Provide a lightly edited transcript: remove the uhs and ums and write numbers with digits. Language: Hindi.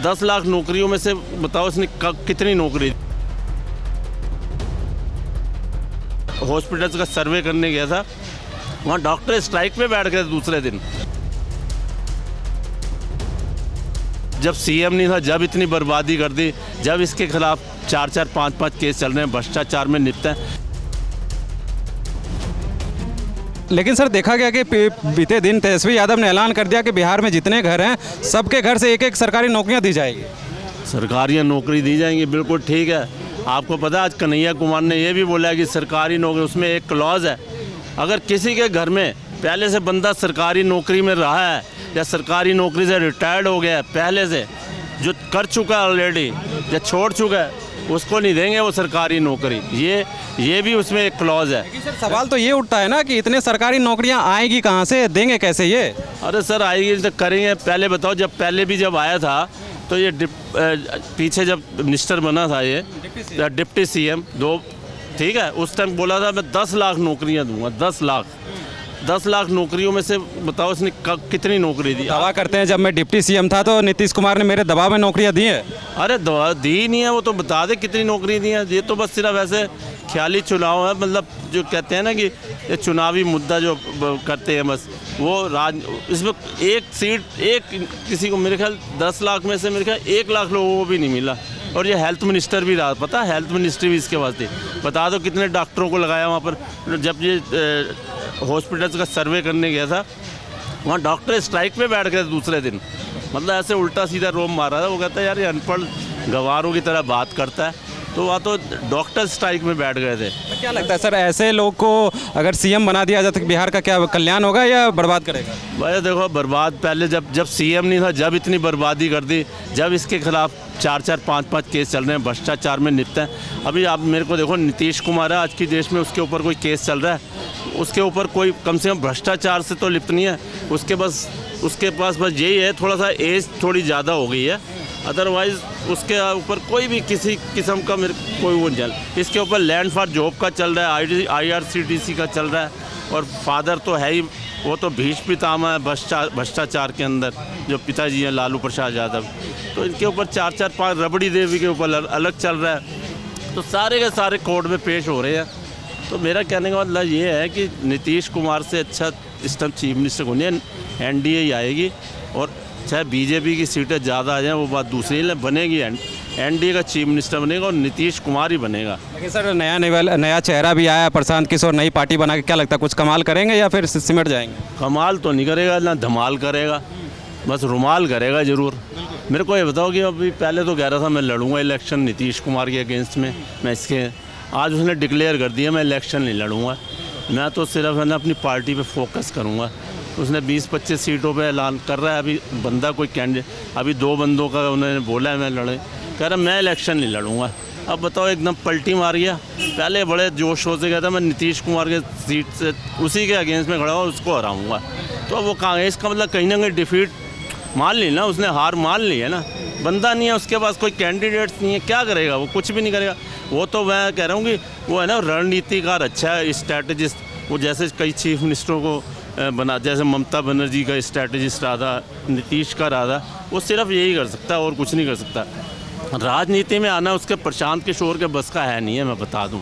10 लाख नौकरियों में से बताओ इसने कितनी नौकरी। हॉस्पिटल्स का सर्वे करने गया था, वहाँ डॉक्टर स्ट्राइक पे बैठ गए दूसरे दिन। जब सीएम नहीं था, जब इतनी बर्बादी कर दी, जब इसके खिलाफ 4-4, 5-5 केस चल रहे हैं, भ्रष्टाचार में लिप्त हैं। लेकिन सर देखा गया कि बीते दिन तेजस्वी यादव ने ऐलान कर दिया कि बिहार में जितने घर हैं सबके घर से एक एक सरकारी नौकरियां दी जाएगी। सरकारी नौकरी दी जाएंगी, बिल्कुल ठीक है। आपको पता है आज कन्हैया कुमार ने ये भी बोला है कि सरकारी नौकरी, उसमें एक क्लॉज है, अगर किसी के घर में पहले से बंदा सरकारी नौकरी में रहा है या सरकारी नौकरी से रिटायर्ड हो गया है पहले से, जो कर चुका है ऑलरेडी या छोड़ चुका है, उसको नहीं देंगे वो सरकारी नौकरी। ये भी उसमें एक क्लॉज है। लेकिन सर सवाल तो ये उठता है ना कि इतने सरकारी नौकरियां आएगी कहाँ से, देंगे कैसे ये? अरे सर आएगी तो करेंगे। पहले बताओ, जब पहले भी जब आया था तो ये पीछे जब मिनिस्टर बना था ये डिप्टी सीएम दो, ठीक है, उस टाइम बोला था मैं 10 लाख नौकरियां दूंगा। 10 लाख नौकरियों में से बताओ इसने कितनी नौकरी दी। दावा करते हैं जब मैं डिप्टी सीएम था तो नीतीश कुमार ने मेरे दबाव में नौकरियां दी है। अरे दी नहीं है, वो तो बता दे कितनी नौकरी दी है। ये तो बस सिर्फ ऐसे ख्याली चुनाव है, मतलब जो कहते हैं ना कि ये चुनावी मुद्दा जो करते हैं बस वो इसमें एक सीट एक किसी को मेरे ख्याल 10 लाख में से मेरे ख्याल 1 लाख लोगों को भी नहीं मिला। और ये हेल्थ मिनिस्टर भी रहा, पता है, हेल्थ मिनिस्ट्री भी इसके वास्ते। बता दो कितने डॉक्टरों को लगाया वहाँ पर। जब ये हॉस्पिटल्स का सर्वे करने गया था, वहाँ डॉक्टर स्ट्राइक पे बैठ गए दूसरे दिन। मतलब ऐसे उल्टा सीधा रोब मारा था। वो कहता है यार ये अनपढ़ गंवारों की तरह बात करता है, तो वहाँ तो डॉक्टर स्ट्राइक में बैठ गए थे। तो क्या लगता है सर, ऐसे लोग को अगर सीएम बना दिया जाए तो बिहार का क्या कल्याण होगा या बर्बाद करेगा? भाई देखो, बर्बाद पहले जब सीएम नहीं था, जब इतनी बर्बादी कर दी, जब इसके खिलाफ 4-4, 5-5 केस चल रहे हैं, भ्रष्टाचार में लिप्त हैं। अभी आप मेरे को देखो, नीतीश कुमार है आज की देश में, उसके ऊपर कोई केस चल रहा है, उसके ऊपर कोई कम से कम भ्रष्टाचार से तो लिप्त नहीं है। उसके पास बस यही है, थोड़ा सा एज थोड़ी ज़्यादा हो गई है, अदरवाइज़ उसके ऊपर कोई भी किसी किस्म का मेरे कोई वो नहीं। इसके ऊपर लैंड फॉर जॉब का चल रहा है, IRCTC का चल रहा है, और फादर तो है ही, वो तो भीष्म पितामह है भ्रष्टाचार के अंदर, जो पिताजी हैं लालू प्रसाद यादव। तो इनके ऊपर 4-4, 5 रबड़ी देवी के ऊपर अलग चल रहा है। तो सारे के सारे कोर्ट में पेश हो रहे हैं। तो मेरा कहने का मतलब ये है कि नीतीश कुमार से अच्छा इस टाइम चीफ मिनिस्टर को नहीं, NDA ही आएगी। और चाहे बीजेपी की सीटें ज़्यादा आ जाएँ वो बात दूसरी, बनेगी NDA का चीफ मिनिस्टर बनेगा और नीतीश कुमार ही बनेगा। लेकिन सर नया चेहरा भी आया, प्रशांत किशोर, नई पार्टी बना के, क्या लगता है कुछ कमाल करेंगे या फिर सिमट जाएंगे? कमाल तो नहीं करेगा ना धमाल करेगा, बस रुमाल करेगा ज़रूर। मेरे को ये बताओ कि अभी पहले तो कह रहा था मैं लड़ूंगा इलेक्शन नीतीश कुमार के अगेंस्ट में, मैं इसके, आज उसने डिक्लेयर कर दिया मैं इलेक्शन नहीं लड़ूंगा, मैं तो सिर्फ है ना अपनी पार्टी पे फोकस करूंगा। उसने 20-25 सीटों पे ऐलान कर रहा है। अभी बंदा कोई कैंडिडेट, अभी 2 बंदों का उन्होंने बोला है मैं लड़े, कह रहा मैं इलेक्शन नहीं लड़ूंगा। अब बताओ, एकदम पलटी मार गया। पहले बड़े जोश शोर से कहता मैं नीतीश कुमार के सीट से उसी के अगेंस्ट में खड़ा हुआ, उसको हराऊँगा। तो वो कांग्रेस का मतलब कहीं ना कहीं डिफीट मान ली ना, उसने हार मान ली है ना। बंदा नहीं है उसके पास, कोई कैंडिडेट्स नहीं है, क्या करेगा वो? कुछ भी नहीं करेगा वो। तो मैं कह रहा हूँ कि वो है ना रणनीतिकार अच्छा है, स्ट्रैटेजिस्ट। वो जैसे कई चीफ मिनिस्टरों को बना, जैसे ममता बनर्जी का स्ट्रैटेजिस्ट रहा था, नीतीश का रहा था, वो सिर्फ यही कर सकता है और कुछ नहीं कर सकता। राजनीति में आना उसके प्रशांत किशोर के बस का है नहीं है, मैं बता दूँ।